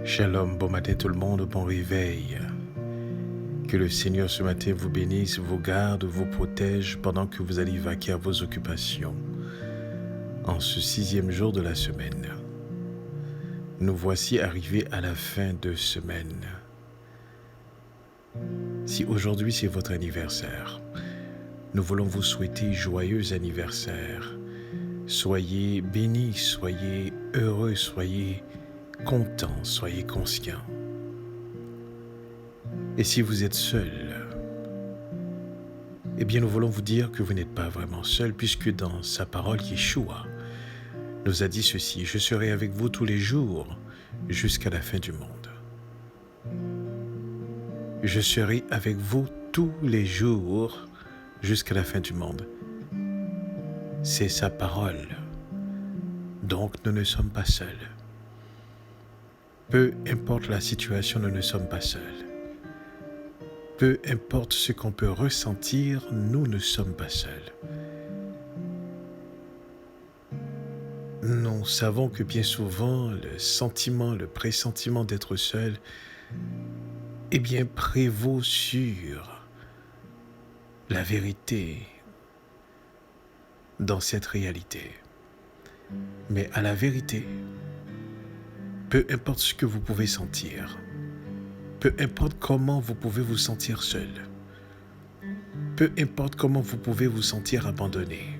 Shalom, bon matin tout le monde, bon réveil. Que le Seigneur ce matin vous bénisse, vous garde, vous protège pendant que vous allez vaquer à vos occupations. En ce 6e jour de la semaine, nous voici arrivés à la fin de semaine. Si aujourd'hui c'est votre anniversaire, nous voulons vous souhaiter joyeux anniversaire. Soyez bénis, soyez heureux, soyez contents, soyez conscients. Et si vous êtes seul, eh bien nous voulons vous dire que vous n'êtes pas vraiment seul, puisque dans sa parole, Yeshua nous a dit ceci: je serai avec vous tous les jours jusqu'à la fin du monde. Je serai avec vous tous les jours jusqu'à la fin du monde. C'est sa parole. Donc nous ne sommes pas seuls. Peu importe la situation, nous ne sommes pas seuls. Peu importe ce qu'on peut ressentir, nous ne sommes pas seuls. Nous savons que bien souvent, le sentiment, le pressentiment d'être seul, eh bien, prévaut sur la vérité dans cette réalité. Mais à la vérité, peu importe ce que vous pouvez sentir, peu importe comment vous pouvez vous sentir seul, peu importe comment vous pouvez vous sentir abandonné,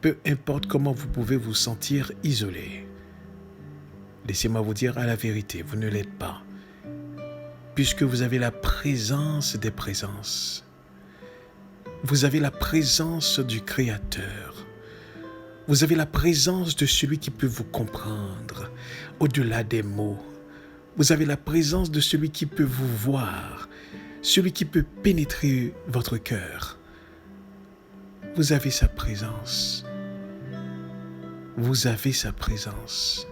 peu importe comment vous pouvez vous sentir isolé, laissez-moi vous dire à la vérité, vous ne l'êtes pas, puisque vous avez la présence des présences. Vous avez la présence du Créateur. Vous avez la présence de celui qui peut vous comprendre au-delà des mots. Vous avez la présence de celui qui peut vous voir, celui qui peut pénétrer votre cœur. Vous avez sa présence. Vous avez sa présence.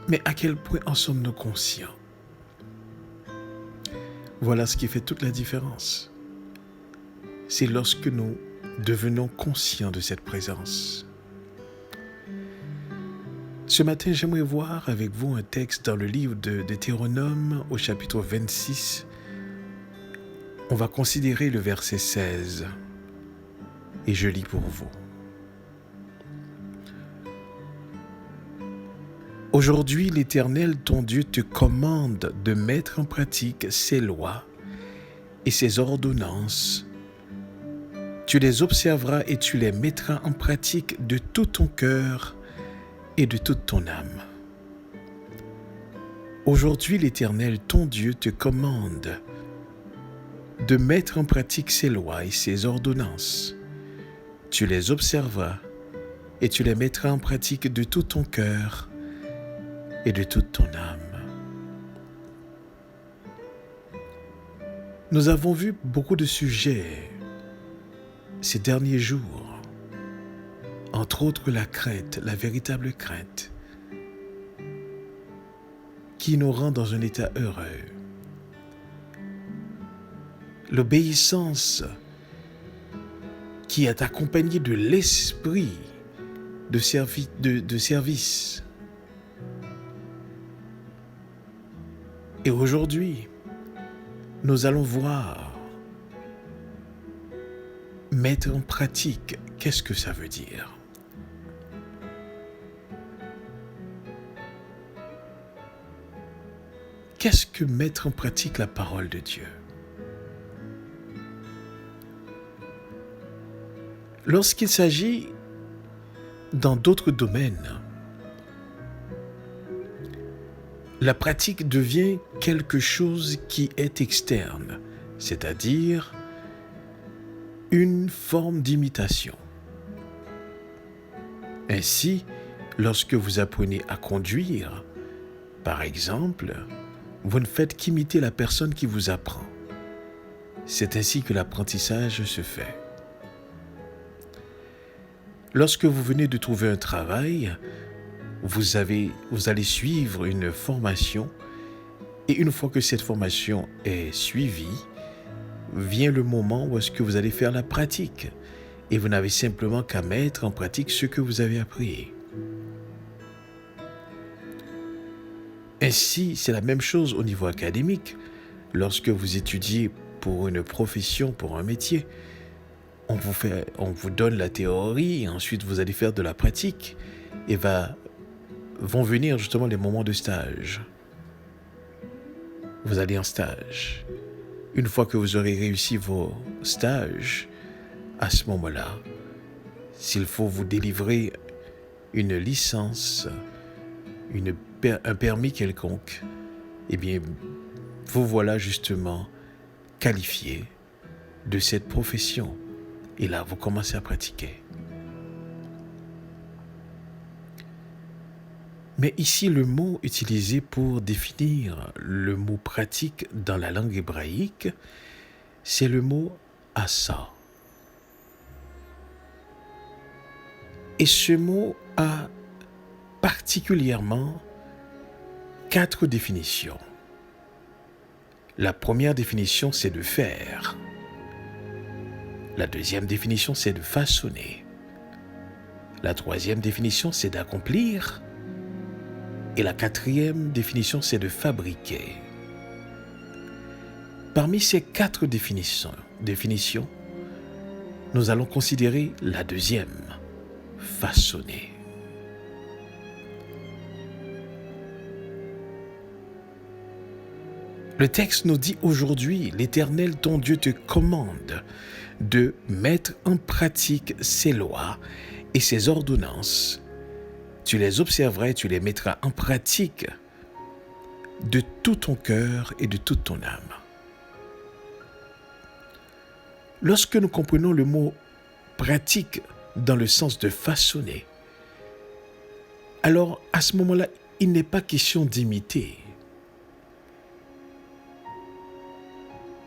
Mais à quel point en sommes-nous conscients? Voilà ce qui fait toute la différence. C'est lorsque nous devenons conscients de cette présence. Ce matin, j'aimerais voir avec vous un texte dans le livre de Deutéronome au chapitre 26. On va considérer le verset 16 et je lis pour vous. Aujourd'hui, l'Éternel, ton Dieu, te commande de mettre en pratique ses lois et ses ordonnances. Tu les observeras et tu les mettras en pratique de tout ton cœur et de toute ton âme. Aujourd'hui, l'Éternel, ton Dieu, te commande de mettre en pratique ses lois et ses ordonnances. Tu les observeras et tu les mettras en pratique de tout ton cœur et de toute ton âme. Nous avons vu beaucoup de sujets ces derniers jours, entre autres la crainte, la véritable crainte, qui nous rend dans un état heureux. L'obéissance qui est accompagnée de l'esprit de service. Et aujourd'hui, nous allons voir, mettre en pratique, qu'est-ce que ça veut dire? Qu'est-ce que mettre en pratique la parole de Dieu? Lorsqu'il s'agit dans d'autres domaines, la pratique devient quelque chose qui est externe, c'est-à-dire une forme d'imitation. Ainsi, lorsque vous apprenez à conduire, par exemple, vous ne faites qu'imiter la personne qui vous apprend. C'est ainsi que l'apprentissage se fait. Lorsque vous venez de trouver un travail, vous allez suivre une formation et une fois que cette formation est suivie, vient le moment où est-ce que vous allez faire la pratique et vous n'avez simplement qu'à mettre en pratique ce que vous avez appris. Ainsi, c'est la même chose au niveau académique. Lorsque vous étudiez pour une profession, pour un métier, on vous donne la théorie et ensuite vous allez faire de la pratique et vont venir justement les moments de stage. Vous allez en stage. Une fois que vous aurez réussi vos stages, à ce moment-là, s'il faut vous délivrer une licence, un permis quelconque, eh bien, vous voilà justement qualifié de cette profession. Et là, vous commencez à pratiquer. Mais ici, le mot utilisé pour définir le mot pratique dans la langue hébraïque, c'est le mot asa. Et ce mot a particulièrement 4 définitions. La première définition, c'est de faire. La deuxième définition, c'est de façonner. La troisième définition, c'est d'accomplir. Et la quatrième définition, c'est de fabriquer. Parmi ces 4 définitions, nous allons considérer la deuxième, façonner. Le texte nous dit aujourd'hui, l'Éternel ton Dieu te commande de mettre en pratique ses lois et ses ordonnances. Tu les observeras et tu les mettras en pratique de tout ton cœur et de toute ton âme. Lorsque nous comprenons le mot pratique dans le sens de façonner, alors à ce moment-là, il n'est pas question d'imiter.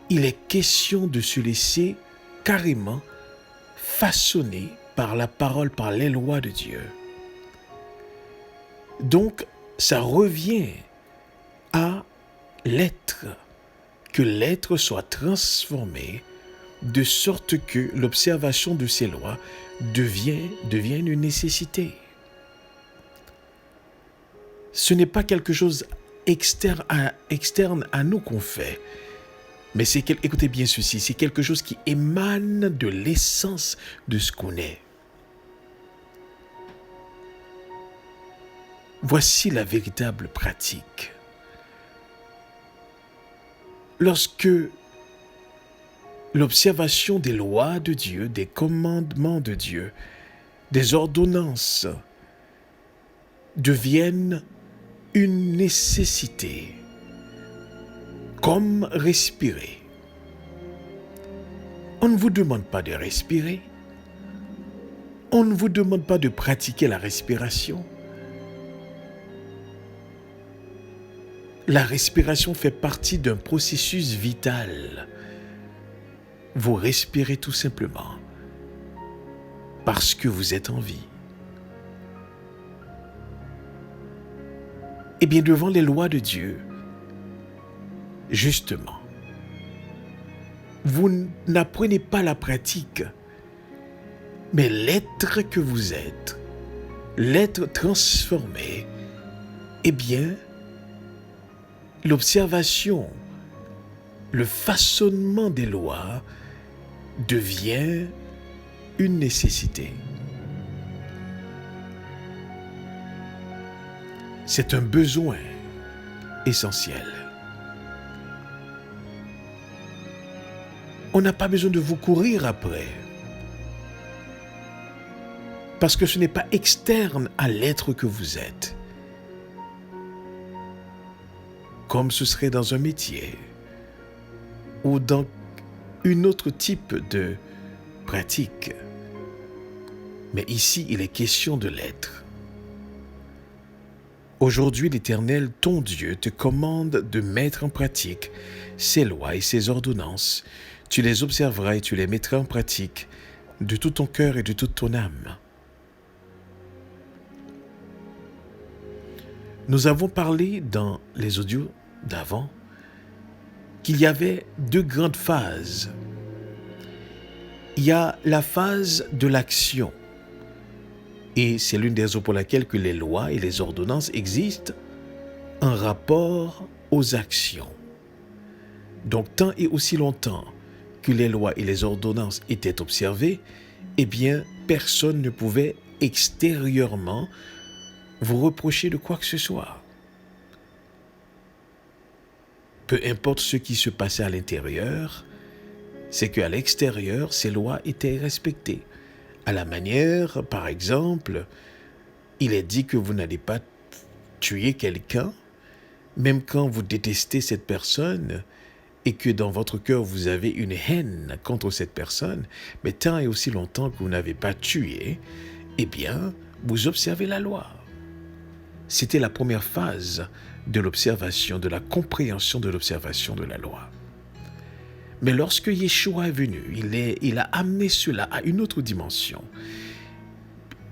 Il est question de se laisser carrément façonner par la parole, par les lois de Dieu. Donc, ça revient à l'être, que l'être soit transformé de sorte que l'observation de ces lois devienne une nécessité. Ce n'est pas quelque chose externe à nous qu'on fait, mais écoutez bien ceci, c'est quelque chose qui émane de l'essence de ce qu'on est. Voici la véritable pratique. Lorsque l'observation des lois de Dieu, des commandements de Dieu, des ordonnances deviennent une nécessité, comme respirer. On ne vous demande pas de respirer. On ne vous demande pas de pratiquer la respiration. La respiration fait partie d'un processus vital. Vous respirez tout simplement parce que vous êtes en vie. Eh bien, devant les lois de Dieu, justement, vous n'apprenez pas la pratique, mais l'être que vous êtes, l'être transformé, eh bien, l'observation, le façonnement des lois devient une nécessité. C'est un besoin essentiel. On n'a pas besoin de vous courir après. Parce que ce n'est pas externe à l'être que vous êtes. Comme ce serait dans un métier ou dans un autre type de pratique. Mais ici, il est question de l'être. Aujourd'hui, l'Éternel, ton Dieu, te commande de mettre en pratique ses lois et ses ordonnances. Tu les observeras et tu les mettras en pratique de tout ton cœur et de toute ton âme. Nous avons parlé dans les audios d'avant qu'il y avait 2 grandes phases. Il y a la phase de l'action. Et c'est l'une des raisons pour laquelle que les lois et les ordonnances existent. en rapport aux actions. Donc, tant et aussi longtemps que les lois et les ordonnances étaient observées, eh bien, personne ne pouvait extérieurement vous reprocher de quoi que ce soit. Peu importe ce qui se passait à l'intérieur, c'est qu'à l'extérieur, ces lois étaient respectées. À la manière, par exemple, il est dit que vous n'allez pas tuer quelqu'un, même quand vous détestez cette personne et que dans votre cœur vous avez une haine contre cette personne, mais tant et aussi longtemps que vous n'avez pas tué, eh bien, vous observez la loi. C'était la première phase de l'observation, de la compréhension de l'observation de la loi. Mais lorsque Yeshua est venu, il a amené cela à une autre dimension.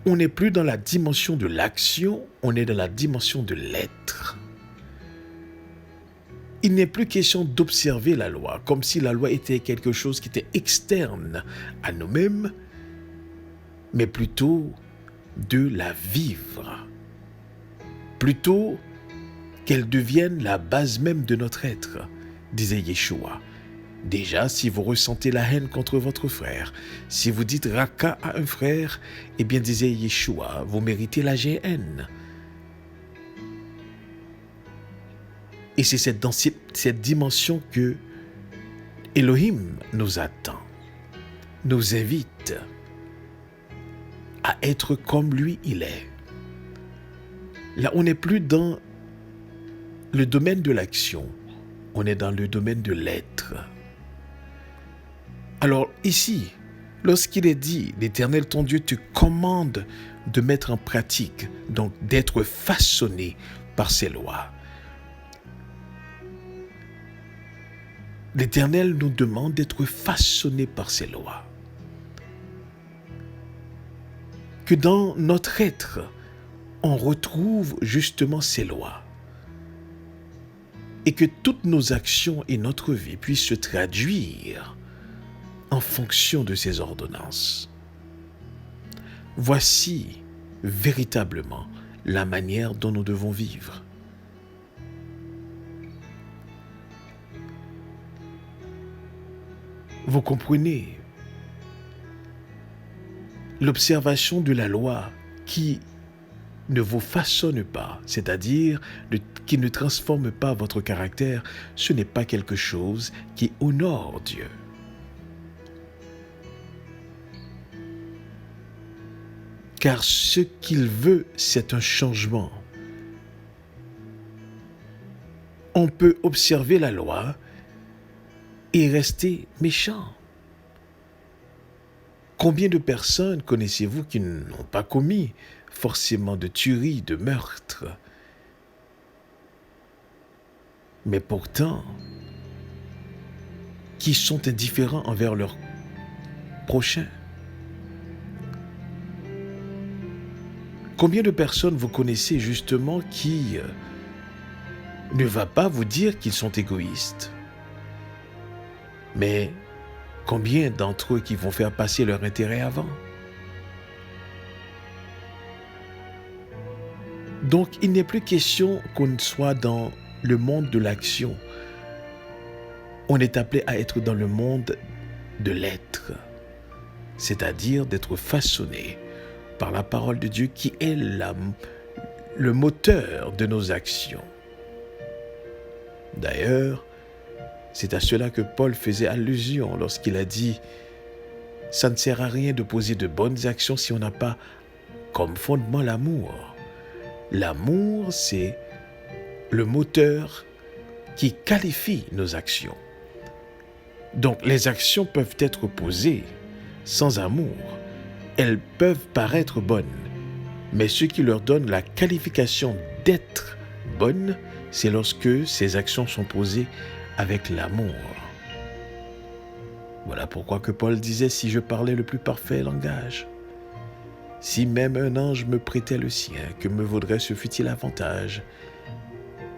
On n'est plus dans la dimension de l'action, on est dans la dimension de l'être. Il n'est plus question d'observer la loi, comme si la loi était quelque chose qui était externe à nous-mêmes, mais plutôt de la vivre. Plutôt qu'elle devienne la base même de notre être, disait Yeshua. Déjà, si vous ressentez la haine contre votre frère, si vous dites raka à un frère, eh bien, disait Yeshua, vous méritez la GN. Et c'est dans cette dimension que Elohim nous attend, nous invite à être comme lui il est. Là, on n'est plus dans le domaine de l'action, on est dans le domaine de l'être. Alors ici, lorsqu'il est dit, l'Éternel ton Dieu te commande de mettre en pratique, donc d'être façonné par ses lois. L'Éternel nous demande d'être façonné par ses lois. Que dans notre être, on retrouve justement ces lois. Et que toutes nos actions et notre vie puissent se traduire en fonction de ces ordonnances. Voici véritablement la manière dont nous devons vivre. Vous comprenez, l'observation de la loi qui ne vous façonne pas, c'est-à-dire qui ne transforme pas votre caractère, ce n'est pas quelque chose qui honore Dieu. Car ce qu'il veut, c'est un changement. On peut observer la loi et rester méchant. Combien de personnes connaissez-vous qui n'ont pas commis forcément de tuerie, de meurtre, mais pourtant qui sont indifférents envers leur prochain? Combien de personnes vous connaissez justement qui ne va pas vous dire qu'ils sont égoïstes, mais combien d'entre eux qui vont faire passer leur intérêt avant? Donc, il n'est plus question qu'on soit dans le monde de l'action. On est appelé à être dans le monde de l'être, c'est-à-dire d'être façonné par la parole de Dieu qui est le moteur de nos actions. D'ailleurs, c'est à cela que Paul faisait allusion lorsqu'il a dit « Ça ne sert à rien de poser de bonnes actions si on n'a pas comme fondement l'amour. » L'amour, c'est le moteur qui qualifie nos actions. Donc, les actions peuvent être posées sans amour. Elles peuvent paraître bonnes, mais ce qui leur donne la qualification d'être bonnes, c'est lorsque ces actions sont posées avec l'amour. Voilà pourquoi que Paul disait « Si je parlais le plus parfait langage, si même un ange me prêtait le sien, que me vaudrait ce futile avantage?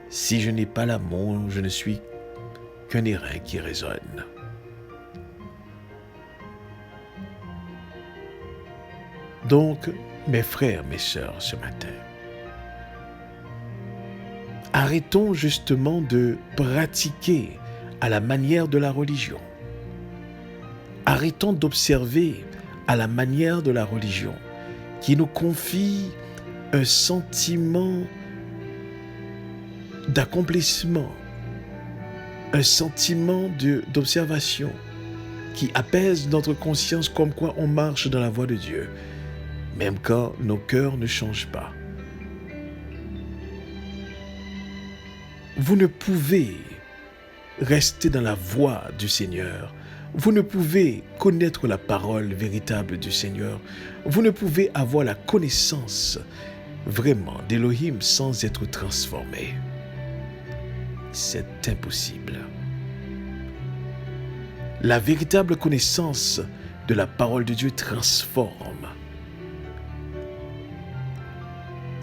Si je n'ai pas l'amour, je ne suis qu'un airain qui résonne. » Donc, mes frères, mes sœurs, ce matin, Arrêtons justement de pratiquer à la manière de la religion. Arrêtons d'observer à la manière de la religion qui nous confie un sentiment d'accomplissement, un sentiment d'observation qui apaise notre conscience comme quoi on marche dans la voie de Dieu, même quand nos cœurs ne changent pas. Vous ne pouvez rester dans la voie du Seigneur. Vous ne pouvez connaître la parole véritable du Seigneur. Vous ne pouvez avoir la connaissance vraiment d'Élohim sans être transformé. C'est impossible. La véritable connaissance de la parole de Dieu transforme.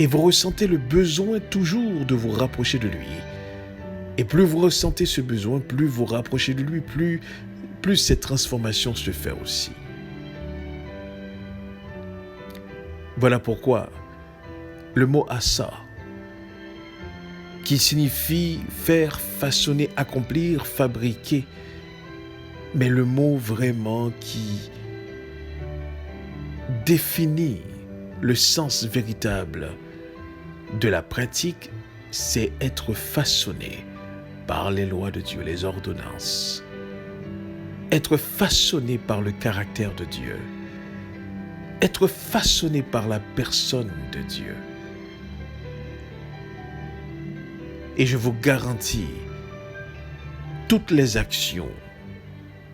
Et vous ressentez le besoin toujours de vous rapprocher de lui. Et plus vous ressentez ce besoin, plus vous rapprochez de lui, plus cette transformation se fait aussi. Voilà pourquoi le mot asa, qui signifie faire, façonner, accomplir, fabriquer, mais le mot vraiment qui définit le sens véritable de la pratique, c'est être façonné par les lois de Dieu, les ordonnances. Être façonné par le caractère de Dieu. Être façonné par la personne de Dieu. Et je vous garantis, toutes les actions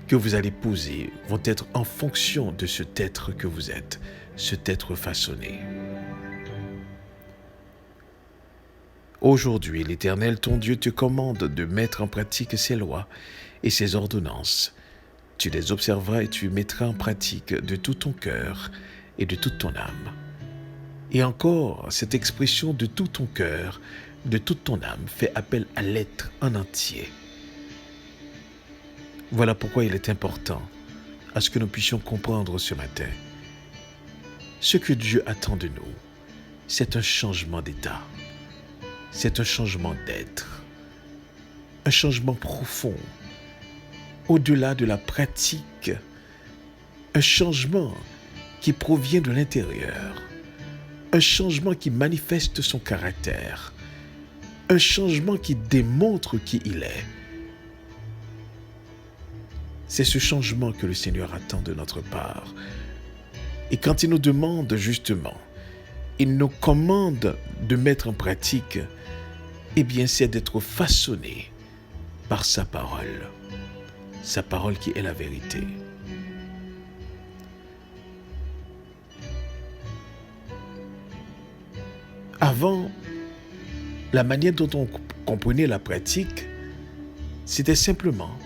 que vous allez poser vont être en fonction de cet être que vous êtes, cet être façonné. Aujourd'hui, l'Éternel, ton Dieu, te commande de mettre en pratique ses lois et ses ordonnances. Tu les observeras et tu mettras en pratique de tout ton cœur et de toute ton âme. Et encore, cette expression de tout ton cœur, de toute ton âme, fait appel à l'être en entier. Voilà pourquoi il est important à ce que nous puissions comprendre ce matin. Ce que Dieu attend de nous, c'est un changement d'état. C'est un changement d'être, un changement profond, au-delà de la pratique, un changement qui provient de l'intérieur, un changement qui manifeste son caractère, un changement qui démontre qui il est. C'est ce changement que le Seigneur attend de notre part. Et quand il nous demande justement, il nous commande de mettre en pratique, eh bien c'est d'être façonné par sa parole qui est la vérité. Avant, la manière dont on comprenait la pratique, c'était simplement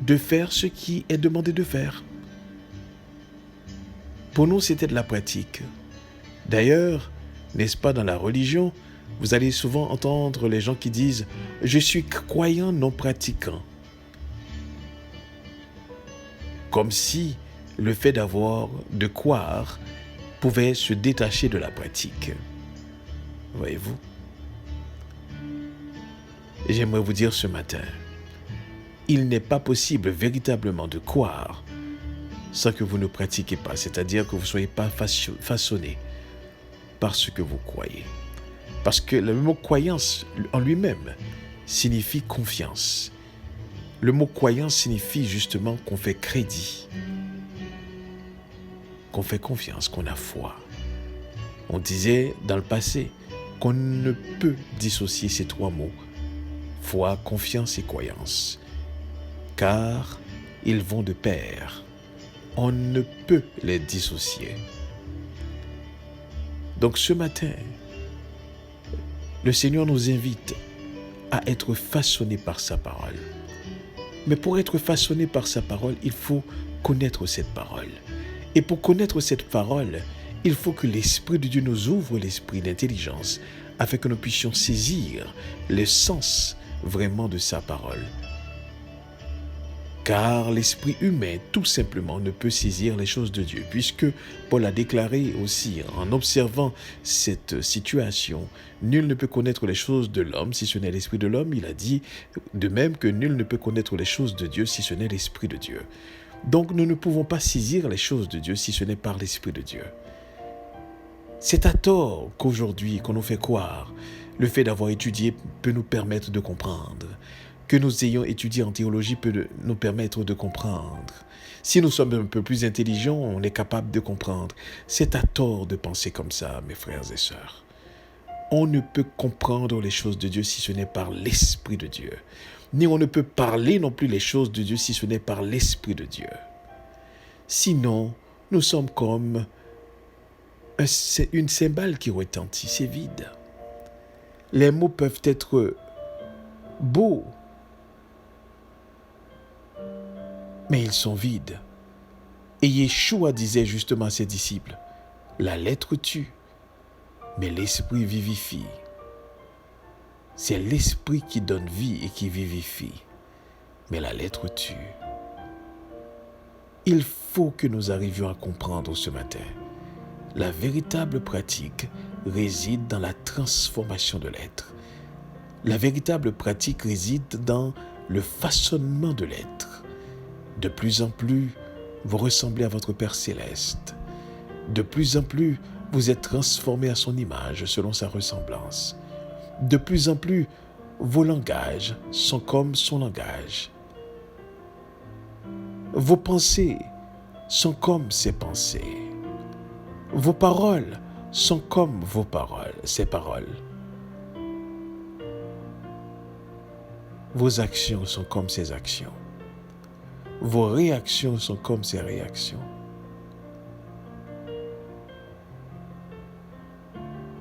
de faire ce qui est demandé de faire. Pour nous, c'était de la pratique. D'ailleurs, n'est-ce pas, dans la religion, vous allez souvent entendre les gens qui disent « Je suis croyant non pratiquant ». Comme si le fait de croire, pouvait se détacher de la pratique. Voyez-vous? J'aimerais vous dire ce matin, il n'est pas possible véritablement de croire sans que vous ne pratiquiez pas, c'est-à-dire que vous ne soyez pas façonné par ce que vous croyez. Parce que le mot croyance en lui-même signifie confiance. Le mot croyance signifie justement qu'on fait crédit, qu'on fait confiance, qu'on a foi. On disait dans le passé qu'on ne peut dissocier ces trois mots, foi, confiance et croyance, car ils vont de pair. On ne peut les dissocier. Donc ce matin, le Seigneur nous invite à être façonnés par sa parole. Mais pour être façonné par sa parole, il faut connaître cette parole. Et pour connaître cette parole, il faut que l'Esprit de Dieu nous ouvre l'esprit d'intelligence afin que nous puissions saisir le sens vraiment de sa parole. car l'esprit humain, tout simplement, ne peut saisir les choses de Dieu, puisque Paul a déclaré aussi, en observant cette situation, nul ne peut connaître les choses de l'homme si ce n'est l'esprit de l'homme. Il a dit de même que nul ne peut connaître les choses de Dieu si ce n'est l'esprit de Dieu. Donc nous ne pouvons pas saisir les choses de Dieu si ce n'est par l'esprit de Dieu. C'est à tort qu'aujourd'hui, qu'on nous fait croire, le fait d'avoir étudié peut nous permettre de comprendre. Que nous ayons étudié en théologie peut nous permettre de comprendre. Si nous sommes un peu plus intelligents, on est capable de comprendre. C'est à tort de penser comme ça, mes frères et sœurs. On ne peut comprendre les choses de Dieu si ce n'est par l'Esprit de Dieu. Ni on ne peut parler non plus les choses de Dieu si ce n'est par l'Esprit de Dieu. Sinon, nous sommes comme une cymbale qui retentit, c'est vide. Les mots peuvent être beaux, mais ils sont vides. Et Yeshua disait justement à ses disciples, la lettre tue, mais l'esprit vivifie. C'est l'esprit qui donne vie et qui vivifie, mais la lettre tue. Il faut que nous arrivions à comprendre ce matin. La véritable pratique réside dans la transformation de l'être. La véritable pratique réside dans le façonnement de l'être. De plus en plus, vous ressemblez à votre Père céleste. De plus en plus, vous êtes transformés à son image selon sa ressemblance. De plus en plus, vos langages sont comme son langage. Vos pensées sont comme ses pensées. Vos paroles sont comme ses paroles. Vos actions sont comme ses actions. Vos réactions sont comme ses réactions.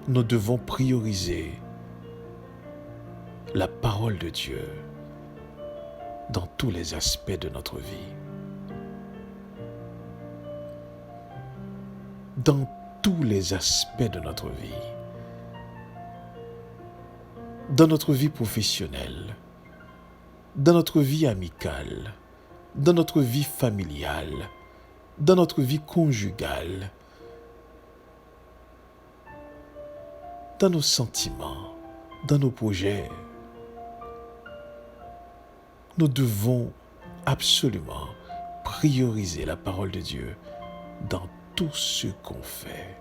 Nous devons prioriser la parole de Dieu dans tous les aspects de notre vie. Dans tous les aspects de notre vie. Dans notre vie professionnelle, dans notre vie amicale, dans notre vie familiale, dans notre vie conjugale, dans nos sentiments, dans nos projets. Nous devons absolument prioriser la parole de Dieu dans tout ce qu'on fait.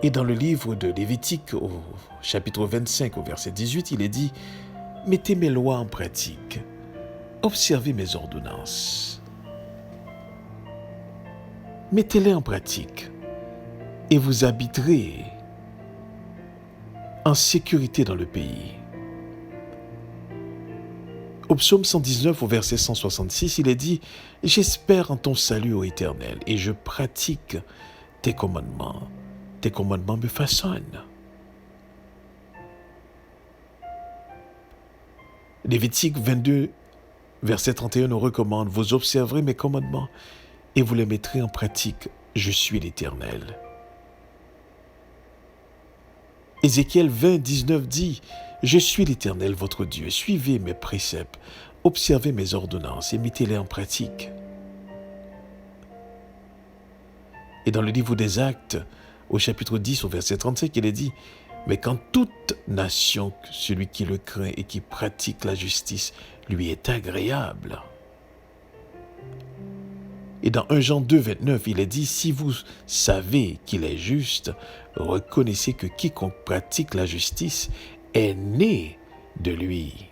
Et dans le livre de Lévitique, au chapitre 25, au verset 18, il est dit « Mettez mes lois en pratique, observez mes ordonnances. Mettez-les en pratique et vous habiterez en sécurité dans le pays. » Au psaume 119, au verset 166, il est dit « J'espère en ton salut, ô Éternel, et je pratique tes commandements. Tes commandements me façonnent. » Lévitique 22, verset 31 nous recommande « Vous observerez mes commandements et vous les mettrez en pratique. Je suis l'Éternel. » Ézéchiel 20, 19 dit « Je suis l'Éternel, votre Dieu. Suivez mes préceptes, observez mes ordonnances et mettez-les en pratique. » Et dans le livre des Actes, au chapitre 10, au verset 35, il est dit « Mais quand toute nation, celui qui le craint et qui pratique la justice, lui est agréable. » Et dans 1 Jean 2, 29, il est dit « Si vous savez qu'il est juste, reconnaissez que quiconque pratique la justice est né de lui. »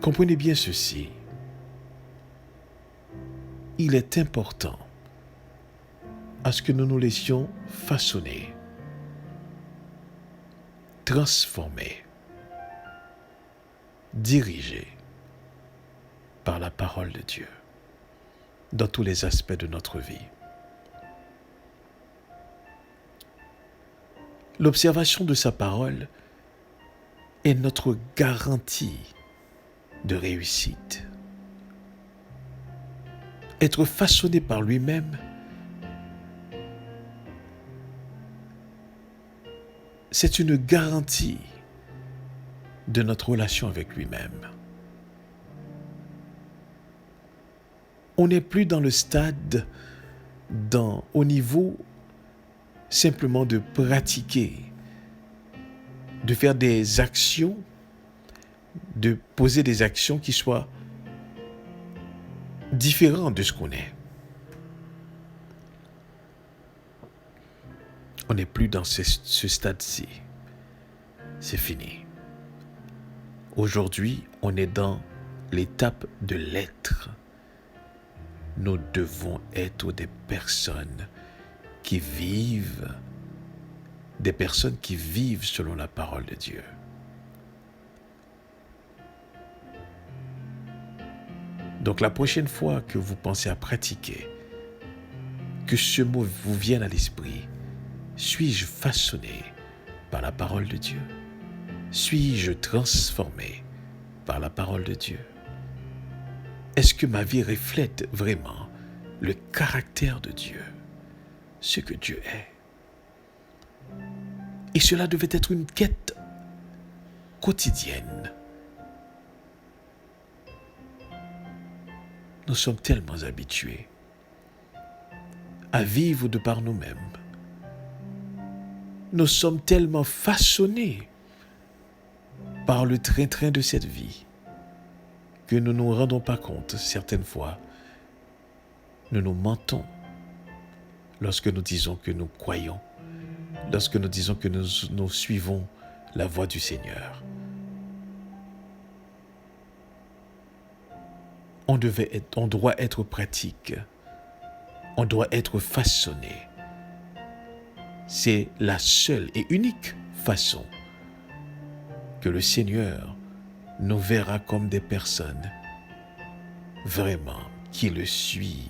Comprenez bien ceci. Il est important à ce que nous nous laissions façonner, transformer, diriger par la parole de Dieu dans tous les aspects de notre vie. L'observation de sa parole est notre garantie de réussite. être façonné par lui-même, c'est une garantie de notre relation avec lui-même. On n'est plus dans le stade, au niveau simplement de pratiquer, de faire des actions, de poser des actions qui soient différentes de ce qu'on est. On n'est plus dans ce stade-ci. C'est fini. Aujourd'hui, on est dans l'étape de l'être. Nous devons être des personnes qui vivent selon la parole de Dieu. Donc la prochaine fois que vous pensez à pratiquer, que ce mot vous vienne à l'esprit, suis-je façonné par la parole de Dieu? Suis-je transformé par la parole de Dieu? Est-ce que ma vie reflète vraiment le caractère de Dieu, ce que Dieu est? Et cela devait être une quête quotidienne. Nous sommes tellement habitués à vivre de par nous-mêmes. Nous sommes tellement façonnés par le train-train de cette vie que nous ne nous rendons pas compte, certaines fois, nous nous mentons lorsque nous disons que nous croyons, lorsque nous disons que nous suivons la voie du Seigneur. On doit être pratique, on doit être façonné. C'est la seule et unique façon que le Seigneur nous verra comme des personnes vraiment qui le suivent.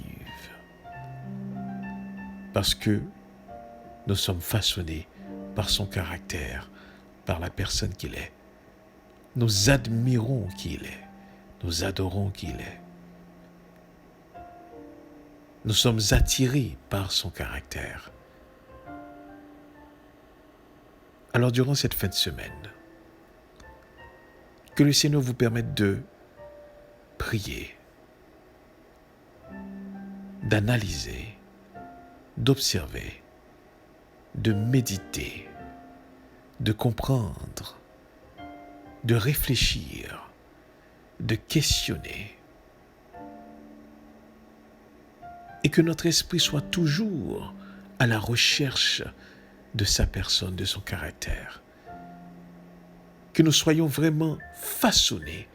Parce que nous sommes façonnés par son caractère, par la personne qu'il est. Nous admirons qui il est. Nous adorons qui il est. Nous sommes attirés par son caractère. Alors durant cette fin de semaine, que le Seigneur vous permette de prier, d'analyser, d'observer, de méditer, de comprendre, de réfléchir, de questionner, et que notre esprit soit toujours à la recherche de sa personne, de son caractère. Que nous soyons vraiment façonnés,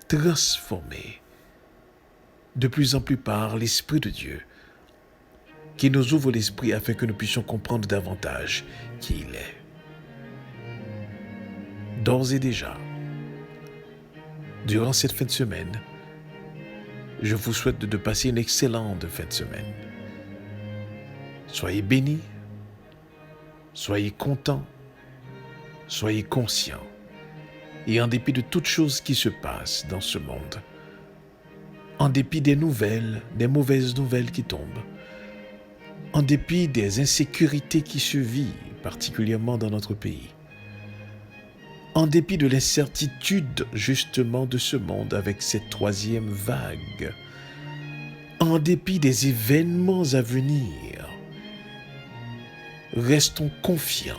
transformés de plus en plus par l'Esprit de Dieu, qui nous ouvre l'esprit afin que nous puissions comprendre davantage qui il est. D'ores et déjà, durant cette fin de semaine, je vous souhaite de passer une excellente fin de semaine. Soyez bénis, soyez contents, soyez conscients. Et en dépit de toutes choses qui se passent dans ce monde, en dépit des nouvelles, des mauvaises nouvelles qui tombent, en dépit des insécurités qui se vivent, particulièrement dans notre pays, en dépit de l'incertitude justement de ce monde avec cette troisième vague, en dépit des événements à venir, restons confiants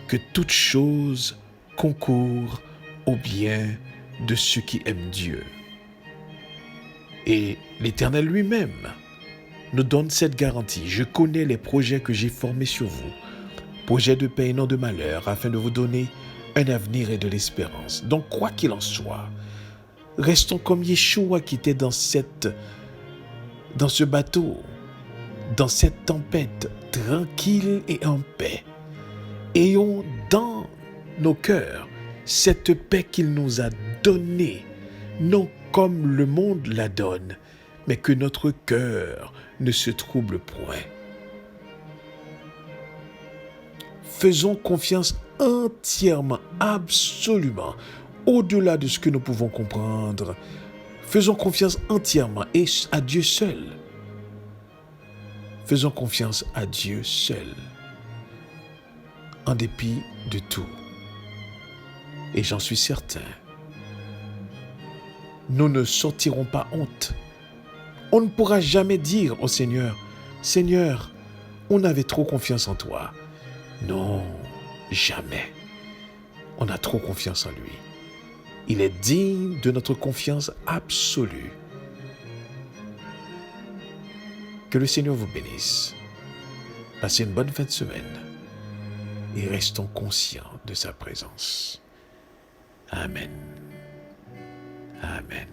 que toutes choses concourent au bien de ceux qui aiment Dieu. Et l'Éternel lui-même nous donne cette garantie. Je connais les projets que j'ai formés sur vous, projets de paix et non de malheur, afin de vous donner un avenir et de l'espérance. Donc, quoi qu'il en soit, restons comme Yeshua qui était dans ce bateau, dans cette tempête, tranquille et en paix. Ayons dans nos cœurs cette paix qu'il nous a donnée, non comme le monde la donne, mais que notre cœur ne se trouble point. Faisons confiance entièrement, absolument, au-delà de ce que nous pouvons comprendre. Faisons confiance entièrement et à Dieu seul. Faisons confiance à Dieu seul, en dépit de tout. Et j'en suis certain, nous ne sortirons pas honte. On ne pourra jamais dire au Seigneur, « Seigneur, on avait trop confiance en toi. » Non, jamais. On a trop confiance en lui. Il est digne de notre confiance absolue. Que le Seigneur vous bénisse. Passez une bonne fin de semaine et restons conscients de sa présence. Amen. Amen.